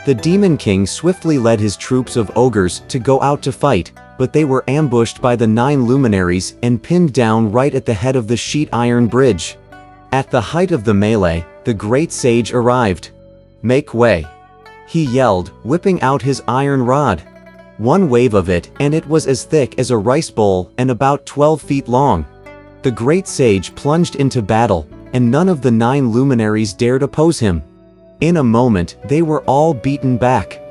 The Demon King swiftly led his troops of ogres to go out to fight, but they were ambushed by the 9 luminaries and pinned down right at the head of the sheet iron bridge. At the height of the melee, the great sage arrived. "Make way!" he yelled, whipping out his iron rod. One wave of it, and it was as thick as a rice bowl and about 12 feet long. The great sage plunged into battle, and none of the 9 luminaries dared oppose him. In a moment, they were all beaten back.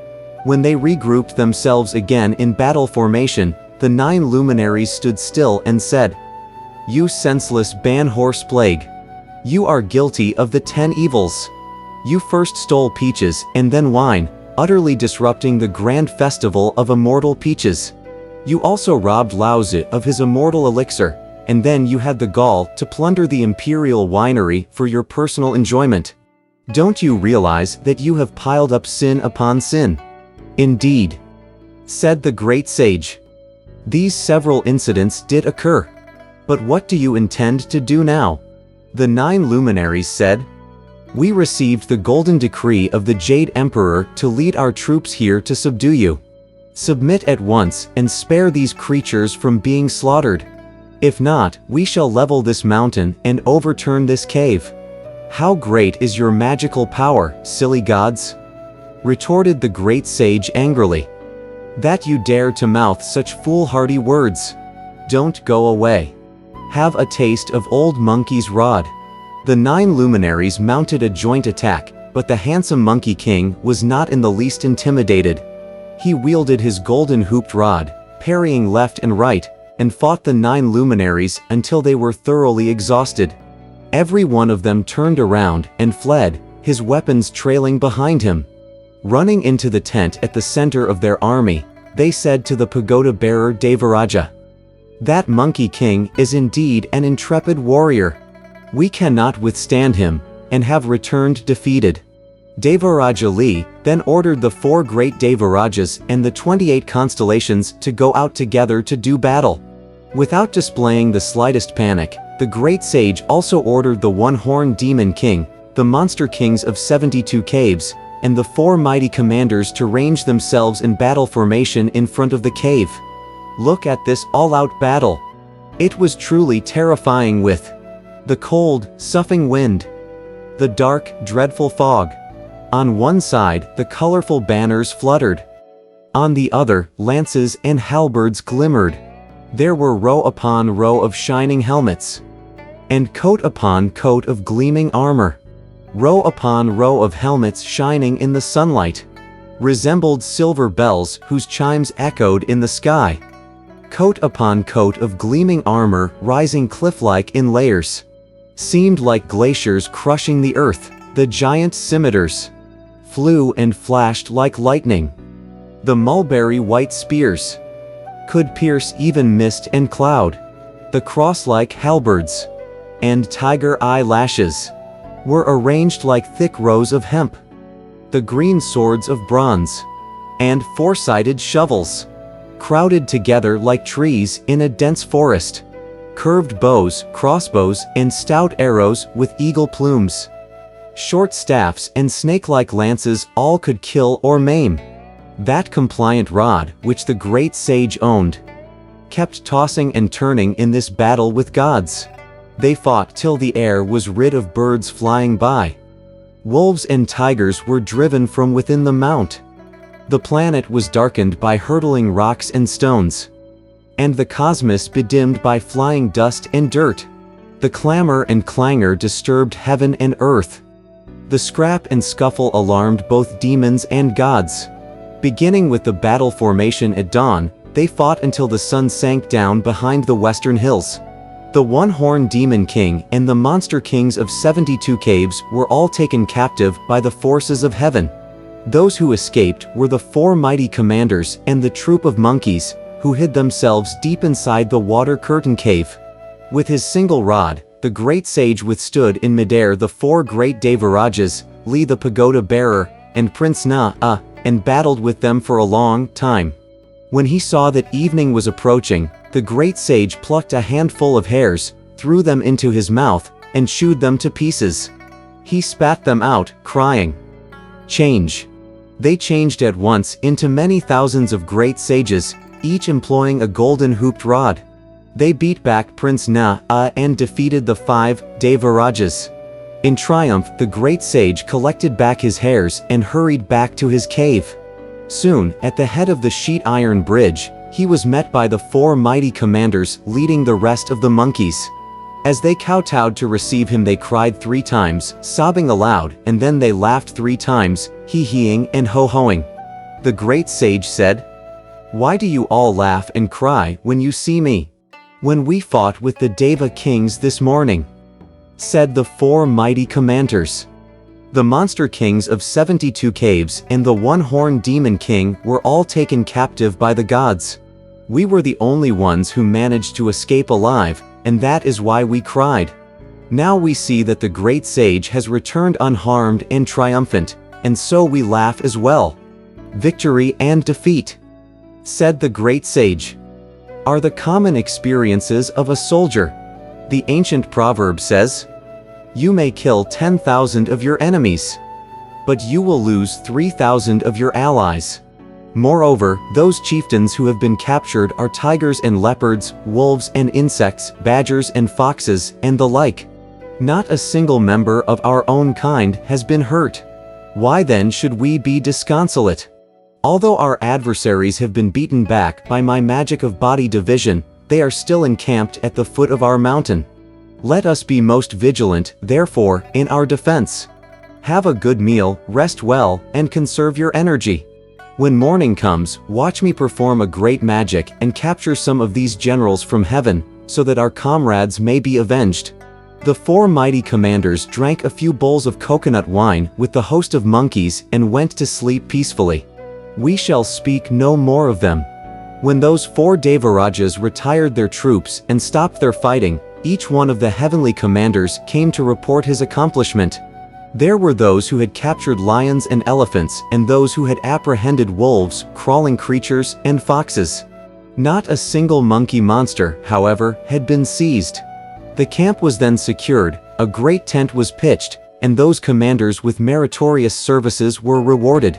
When they regrouped themselves again in battle formation, the 9 luminaries stood still and said, "You senseless ban-horse plague! You are guilty of the 10 evils. You first stole peaches and then wine, utterly disrupting the grand festival of immortal peaches. You also robbed Laozi of his immortal elixir, and then you had the gall to plunder the imperial winery for your personal enjoyment. Don't you realize that you have piled up sin upon sin?" "Indeed," said the great sage. "These several incidents did occur. But what do you intend to do now?" The 9 luminaries said, "We received the golden decree of the Jade Emperor to lead our troops here to subdue you. Submit at once and spare these creatures from being slaughtered. If not, we shall level this mountain and overturn this cave." "How great is your magical power, silly gods?" retorted the great sage angrily. "That you dare to mouth such foolhardy words. Don't go away. Have a taste of old monkey's rod." The 9 luminaries mounted a joint attack, but the handsome Monkey King was not in the least intimidated. He wielded his golden hooped rod, parrying left and right, and fought the 9 luminaries until they were thoroughly exhausted. Every one of them turned around and fled, his weapons trailing behind him. Running into the tent at the center of their army, they said to the pagoda-bearer Devaraja, "That Monkey King is indeed an intrepid warrior. We cannot withstand him, and have returned defeated." Devaraja Li then ordered the 4 great Devarajas and the 28 constellations to go out together to do battle. Without displaying the slightest panic, the great sage also ordered the one-horned Demon King, the monster kings of 72 caves, and the 4 mighty commanders to range themselves in battle formation in front of the cave. Look at this all-out battle. It was truly terrifying with the cold, soughing wind, the dark, dreadful fog. On one side, the colorful banners fluttered. On the other, lances and halberds glimmered. There were row upon row of shining helmets, and coat upon coat of gleaming armor. Row upon row of helmets shining in the sunlight resembled silver bells whose chimes echoed in the sky. Coat upon coat of gleaming armor rising cliff-like in layers seemed like glaciers crushing the earth. The giant scimitars flew and flashed like lightning. The mulberry white spears could pierce even mist and cloud. The cross-like halberds and tiger eye lashes were arranged like thick rows of hemp. The green swords of bronze and 4-sided shovels crowded together like trees in a dense forest. Curved bows, crossbows, and stout arrows with eagle plumes, short staffs and snake-like lances all could kill or maim. That compliant rod, which the great sage owned, kept tossing and turning in this battle with gods. They fought till the air was rid of birds flying by. Wolves and tigers were driven from within the mount. The planet was darkened by hurtling rocks and stones, and the cosmos bedimmed by flying dust and dirt. The clamor and clangor disturbed heaven and earth. The scrap and scuffle alarmed both demons and gods. Beginning with the battle formation at dawn, they fought until the sun sank down behind the western hills. The one-horned Demon King and the monster kings of 72 caves were all taken captive by the forces of heaven. Those who escaped were the 4 mighty commanders and the troop of monkeys, who hid themselves deep inside the water curtain cave. With his single rod, the great sage withstood in midair the 4 great Devarajas, Li the pagoda bearer, and Prince Na, and battled with them for a long time. When he saw that evening was approaching, the great sage plucked a handful of hairs, threw them into his mouth, and chewed them to pieces. He spat them out, crying, "Change." They changed at once into many thousands of great sages, each employing a golden hooped rod. They beat back Prince Na-a and defeated the 5 Devarajas. In triumph, the great sage collected back his hairs and hurried back to his cave. Soon, at the head of the sheet iron bridge, he was met by the 4 mighty commanders leading the rest of the monkeys. As they kowtowed to receive him, they cried 3 times, sobbing aloud, and then they laughed 3 times, hee-heeing and ho-hoing. The great sage said, "Why do you all laugh and cry when you see me? When we fought with the Deva kings this morning," said the 4 mighty commanders. The monster kings of 72 caves and the one-horned demon king were all taken captive by the gods. We were the only ones who managed to escape alive, and that is why we cried. Now we see that the great sage has returned unharmed and triumphant, and so we laugh as well. Victory and defeat, said the great sage, are the common experiences of a soldier. The ancient proverb says, "You may kill 10,000 of your enemies, but you will lose 3,000 of your allies." Moreover, those chieftains who have been captured are tigers and leopards, wolves and insects, badgers and foxes, and the like. Not a single member of our own kind has been hurt. Why then should we be disconsolate? Although our adversaries have been beaten back by my magic of body division, they are still encamped at the foot of our mountain. Let us be most vigilant, therefore, in our defense. Have a good meal, rest well, and conserve your energy. When morning comes, watch me perform a great magic and capture some of these generals from heaven, so that our comrades may be avenged. The 4 mighty commanders drank a few bowls of coconut wine with the host of monkeys and went to sleep peacefully. We shall speak no more of them. When those 4 Devarajas retired their troops and stopped their fighting, each one of the heavenly commanders came to report his accomplishment. There were those who had captured lions and elephants, and those who had apprehended wolves, crawling creatures, and foxes. Not a single monkey monster, however, had been seized. The camp was then secured, a great tent was pitched, and those commanders with meritorious services were rewarded.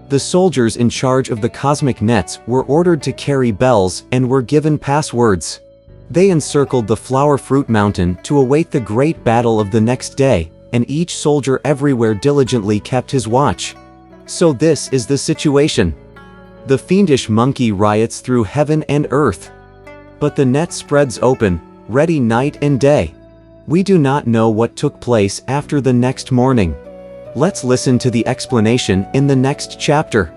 The soldiers in charge of the cosmic nets were ordered to carry bells and were given passwords. They encircled the flower fruit mountain to await the great battle of the next day, and each soldier everywhere diligently kept his watch. So this is the situation. The fiendish monkey riots through heaven and earth, but the net spreads open, ready night and day. We do not know what took place after the next morning. Let's listen to the explanation in the next chapter.